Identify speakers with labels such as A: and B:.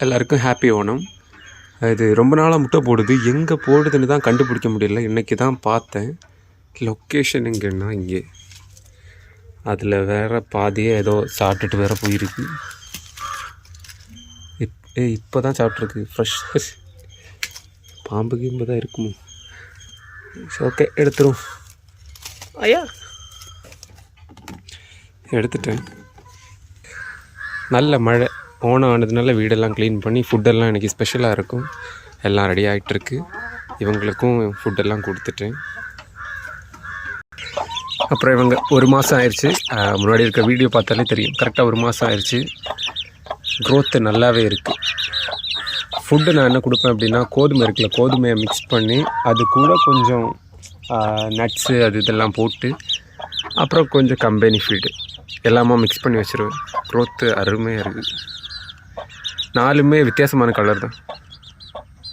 A: எல்லாருக்கும் ஹாப்பி ஓணம். இது ரொம்ப நாளாக முட்டை போடுது, எங்கே போடுதுன்னு தான் கண்டுபிடிக்க முடியல. இன்றைக்கி தான் பார்த்தேன். லொக்கேஷன் எங்கன்னா இங்கே, அதில் வேறு பாதியே ஏதோ சாப்பிட்டுட்டு வேறு போயிருக்கு. இப்போ தான் சாப்பிட்ருக்கு. ஃப்ரெஷ் பாம்பு கீம்பு தான் இருக்குமோ. ஓகே, எடுத்துரும். ஐயா எடுத்துட்டேன். நல்ல மழை, ஓணம் ஆனதுனால வீடெல்லாம் க்ளீன் பண்ணி ஃபுட்டெல்லாம் இன்றைக்கி ஸ்பெஷலாக இருக்கும். எல்லாம் ரெடி ஆகிட்டுருக்கு. இவங்களுக்கும் ஃபுட்டெல்லாம் கொடுத்துட்டேன். அப்புறம் இவங்க 1 மாதம் ஆயிடுச்சு. முன்னாடி இருக்க வீடியோ பார்த்தாலே தெரியும், கரெக்டாக 1 மாதம் ஆயிடுச்சு. க்ரோத்து நல்லாவே இருக்குது. ஃபுட்டு நான் என்ன கொடுப்பேன் அப்படின்னா, கோதுமை இருக்குல்ல, கோதுமையை மிக்ஸ் பண்ணி அது கூட கொஞ்சம் நட்ஸு அது இதெல்லாம் போட்டு, அப்புறம் கொஞ்சம் கம்பெனி ஃபீடு எல்லாமே மிக்ஸ் பண்ணி வச்சுருவேன். க்ரோத்து அருமையாக இருக்குது. 4மே வித்தியாசமான கலர் தான்.